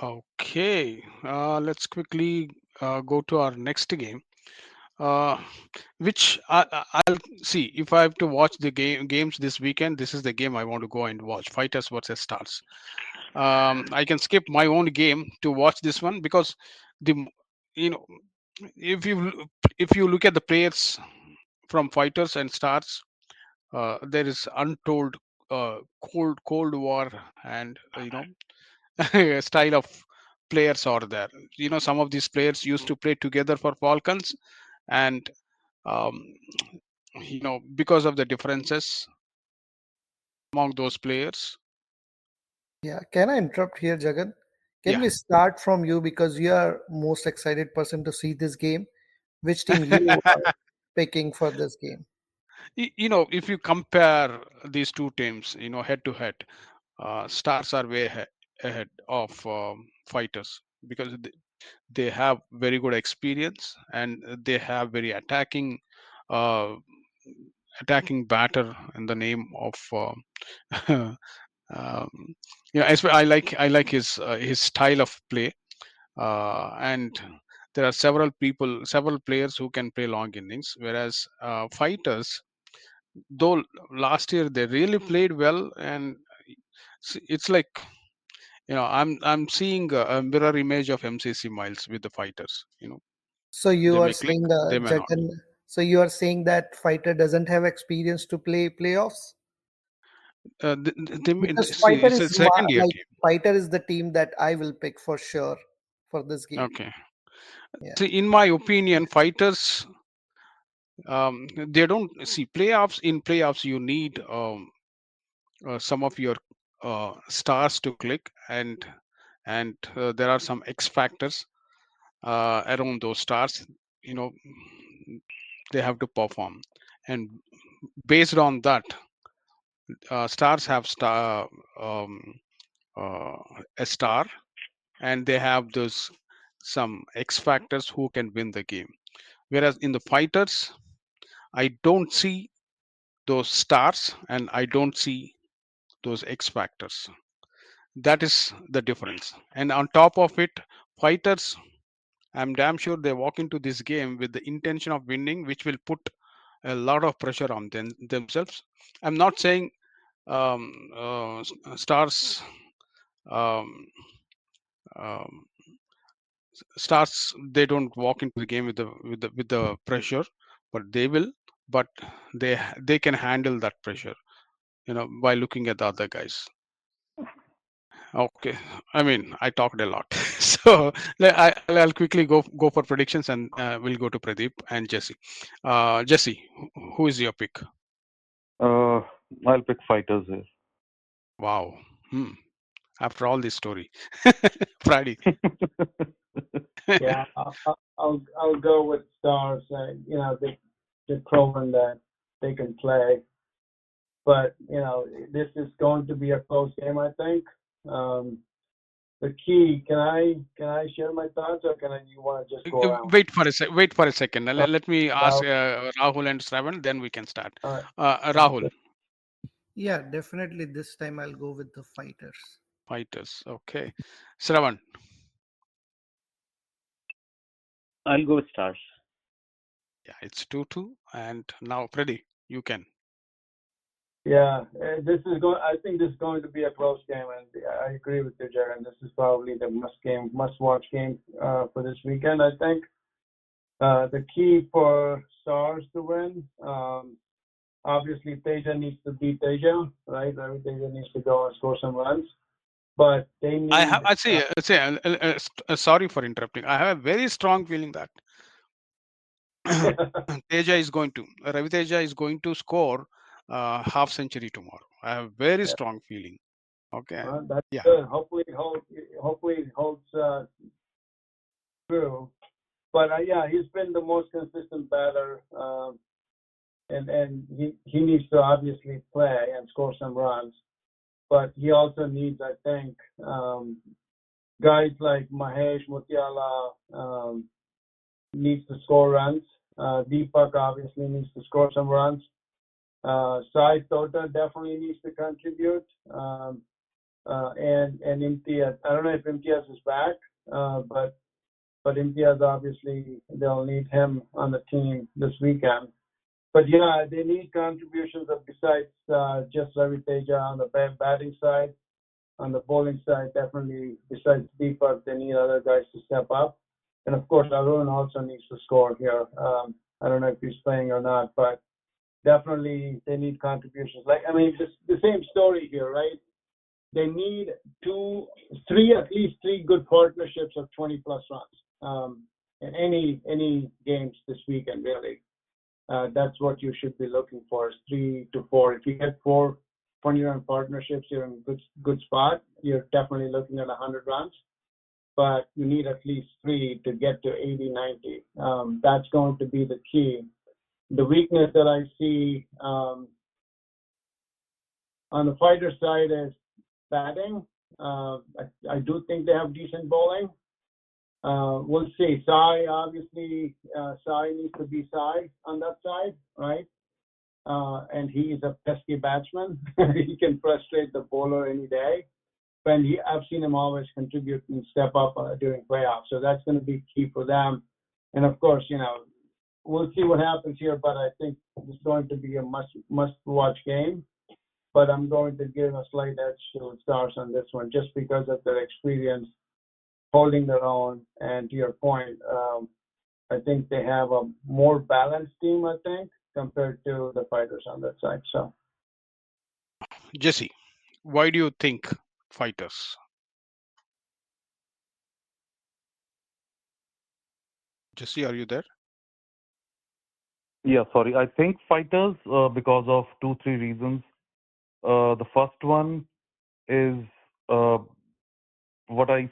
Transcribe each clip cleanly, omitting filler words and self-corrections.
Okay, let's quickly go to our next game. Uh, which I'll see if I have to watch the games this weekend. This is the game I want to go and watch: Fighters versus Stars. I can skip my own game to watch this one because the you know if if you look at the players from Fighters and Stars, there is untold cold war and style of players are there. Some of these players used to play together for Falcons, and um, because of the differences among those players. Yeah, can I interrupt here, Jagan? Can Yeah. we start from you because you are most excited person to see this game? Which team you are picking for this game? If you compare these two teams, head to head, Stars are way ahead of Fighters because they have very good experience and they have very uh, attacking batter in the name of um, I like his style of play, and there are several players who can play long innings, whereas Fighters, though last year they really played well, and it's like I'm seeing a mirror image of MCC Miles with the Fighters. So They you are may click, saying, they may not. Jagan. So you are saying that fighter doesn't have experience to play playoffs because See, fighter it's a is second year like team. fighter is the team that I will pick for sure for this game. Okay. Yeah. See, in my opinion, Fighters, they don't see playoffs. In playoffs, you need some of your stars to click, and there are some X factors around those stars. You know, they have to perform, and based on that, stars have uh, a star, and they have those some X factors who can win the game. Whereas in the Fighters, I don't see those stars and I don't see those X factors. That is the difference. And on top of it, Fighters, I'm damn sure they walk into this game with the intention of winning, which will put a lot of pressure on themselves. I'm not saying stars um, um, stars they don't walk into the game with the pressure, but they will. But they can handle that pressure, by looking at the other guys. Okay, I mean, I talked a lot. So I'll quickly go for predictions, and we'll go to Pradeep and Jesse. Jesse, who is your pick? Uh, I'll pick Fighters here. Wow. Hmm. After all this story, Friday. Yeah, I'll go with Stars. They've proven that they can play, but this is going to be a close game. I think. Um, the key. Can I share my thoughts, or you want to just go around? Wait for a second. Uh, Let me ask Rahul, Rahul and Sravan, then we can start. all right. Rahul, Okay. Yeah, definitely this time I'll go with the fighters. Fighters. Okay. Sravan. I'll go with Stars. Yeah, it's 2-2. And now, Pradeep, you can. Yeah, this is going. I think this is going to be a close game, and I agree with you, Jared. This is probably the must-watch game for this weekend. I think the key for Stars to win, obviously Teja needs to beat Teja, right? Ravi Teja needs to go and score some runs, but they need. I see. Sorry for interrupting. I have a very strong feeling that Teja is going to Ravi Teja is going to score half century tomorrow. I have very Yeah, strong feeling. Okay. that's Yeah. good. Hopefully it holds true. But yeah, he's been the most consistent batter. And he needs to obviously play and score some runs. But he also needs, I think, guys like Mahesh Mutiala needs to score runs. Deepak obviously needs to score some runs. Sai Tota definitely needs to contribute. and Imtiaz. I don't know if Imtiaz is back, but Imtiaz obviously they'll need him on the team this weekend. But yeah, they need contributions of besides just Ravi Teja on the batting side. On the bowling side, definitely besides Deepak, they need other guys to step up. And of course, Arun also needs to score here. I don't know if he's playing or not, but definitely they need contributions. Like I mean, the same story here, right? They need at least three good partnerships of 20 plus runs in any games this weekend. Really, that's what you should be looking for: is 3 to 4. If you get 4 20-run partnerships, you're in good spot. You're definitely looking at 100 runs, but you need at least three to get to 80, 90. That's going to be the key. The weakness that I see on the fighter side is batting. I do think they have decent bowling. We'll see. Sai, obviously, Sai needs to be Sai on that side, right? And he is a pesky batsman. He can frustrate the bowler any day. But I've seen him always contribute and step up during playoffs. So that's going to be key for them. And of course, we'll see what happens here. But I think it's going to be a must-watch game. But I'm going to give a slight edge to Stars on this one, just because of their experience holding their own. And to your point, I think they have a more balanced team, I think, compared to the fighters on that side. So Jesse, why do you think fighters? Jesse, are you there? Yeah, sorry. I think fighters because of two, three reasons. The first one is uh, what I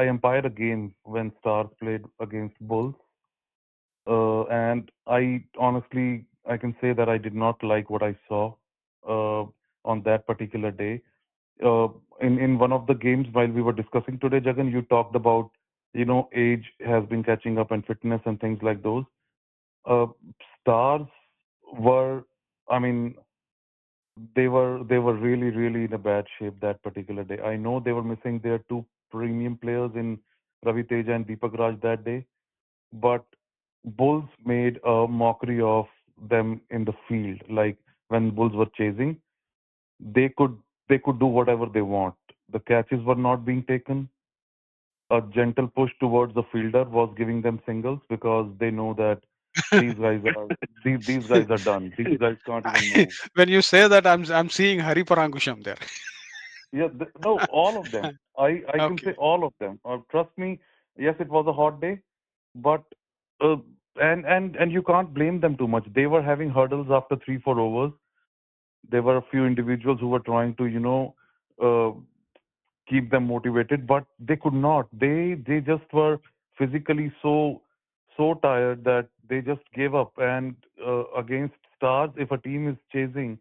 umpired a game when Stars played against Bulls, and I honestly I can say that I did not like what I saw uh, on that particular day. Uh, in one of the games while we were discussing today, Jagan, you talked about age has been catching up and fitness and things like those. Uh, Stars were, I mean, they were really really in a bad shape that particular day. I know they were missing their two premium players in Ravi Teja and Deepak Raj that day, but Bulls made a mockery of them in the field. Like when Bulls were chasing, they could they could do whatever they want. The catches were not being taken. A gentle push towards the fielder was giving them singles because they know that these guys are these guys are done. These guys can't even move. When you say that, I'm seeing Hari Parangusham there. Yeah, no, all of them. I can say Okay. all of them. Trust me. Yes, it was a hot day, but uh, and you can't blame them too much. They were having hurdles after 3 4 overs. There were a few individuals who were trying to uh, keep them motivated, but they could not. They just were physically so tired that they just gave up. And against Stars, if a team is chasing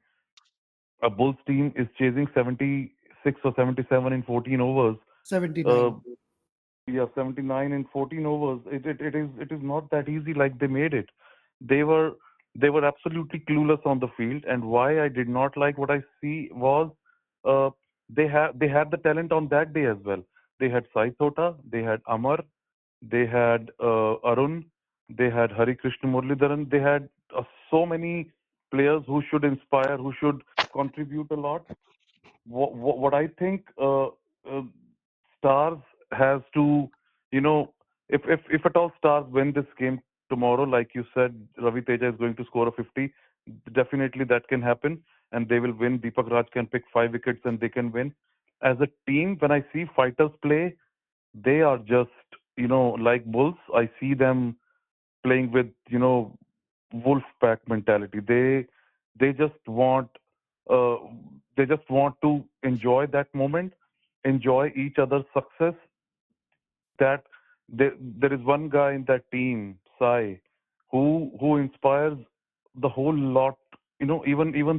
a Bulls team is chasing 76 or 77 in 14 overs. Uh, 79. yeah, 79 in 14 overs. It is not that easy like they made it. They were they were absolutely clueless on the field. And why I did not like what I see was uh, they had the talent on that day as well. They had Sai Thota, they had Amar, they had Arun, they had Hari Krishna Muralidharan. They had so many players who should inspire, who should contribute a lot. What I think Stars has to, you know, if at all Stars win this game tomorrow, like you said, Ravi Teja is going to score a 50. Definitely that can happen, and they will win. Deepak Raj can pick 5 wickets and they can win. As a team, when I see fighters play, they are just, like Bulls. I see them playing with, wolf pack mentality. They just want uh, they just want to enjoy that moment, enjoy each other's success. That there is one guy in that team, Sai, who inspires the whole lot. Even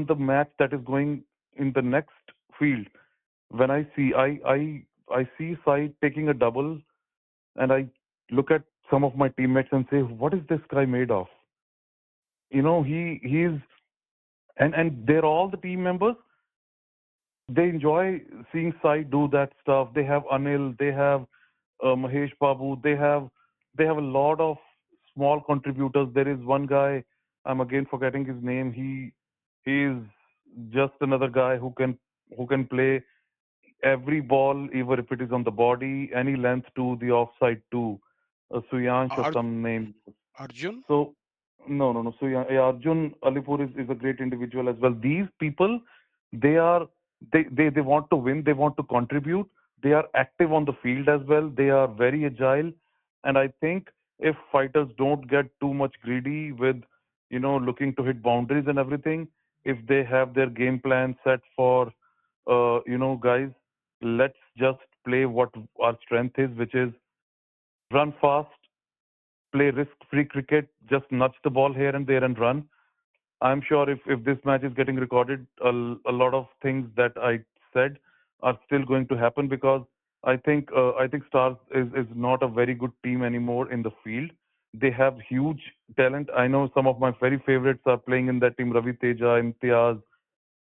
the match that is going in the next field. When I see Sai taking a double, and I look at some of my teammates and say, what is this guy made of? He's and they're all the team members. they enjoy seeing Sai do that stuff. They have Anil, they have Mahesh Babu, they have a lot of small contributors. There is one guy, I'm again forgetting his name. He is just another guy who can play every ball, even if it is on the body, any length to the offside too. Suyansh or Ar- some name. Arjun? So no, no, no. So yeah, Arjun Alipur is a great individual as well. These people, they are they want to win. They want to contribute. They are active on the field as well. They are very agile, and I think if fighters don't get too much greedy with looking to hit boundaries and everything, if they have their game plan set for guys, let's just play what our strength is, which is run fast, play risk-free cricket, just nudge the ball here and there and run. I'm sure if this match is getting recorded, a lot of things that I said are still going to happen because I think Stars is not a very good team anymore in the field. They have huge talent. I know some of my very favorites are playing in that team. Ravi Teja, Imtiaz.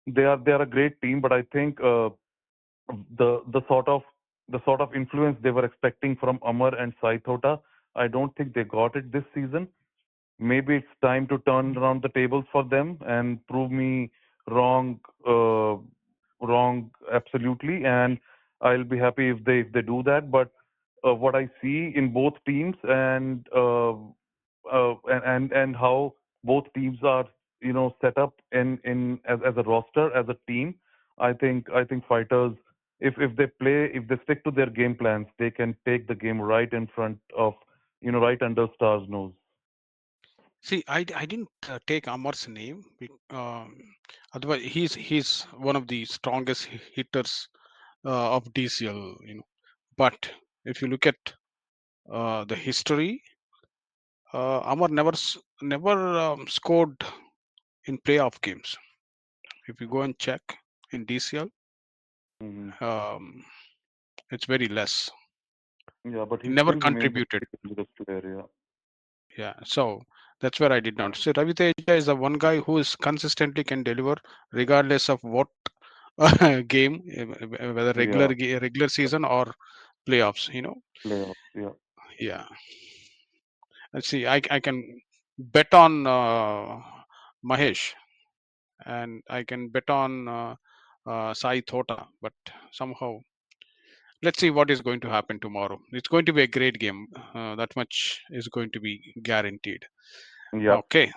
They are a great team, but I think the sort of influence they were expecting from Amar and Sai Thota, I don't think they got it this season. Maybe it's time to turn around the tables for them and prove me wrong, wrong absolutely, and I'll be happy if they do that. But what I see in both teams and how both teams are set up in as a roster as a team, I think fighters, if they stick to their game plans, they can take the game right in front of right under Stars' nose. See, I didn't take Amar's name. Otherwise, he's one of the strongest hitters of DCL. But if you look at the history, Amar never scored in playoff games. If you go and check in DCL, Hmm. um, it's very less. Yeah, but He he never still remains a contributed. very dangerous player. Yeah. Yeah, so that's where I did not. So Ravi Teja is the one guy who is consistently can deliver regardless of what game, whether Yeah. regular season or playoffs. Playoffs. Yeah. Yeah. Let's see. I can bet on Mahesh, and I can bet on Sai Thota, but somehow let's see what is going to happen tomorrow. It's going to be a great game. That much is going to be guaranteed. Yeah. Okay.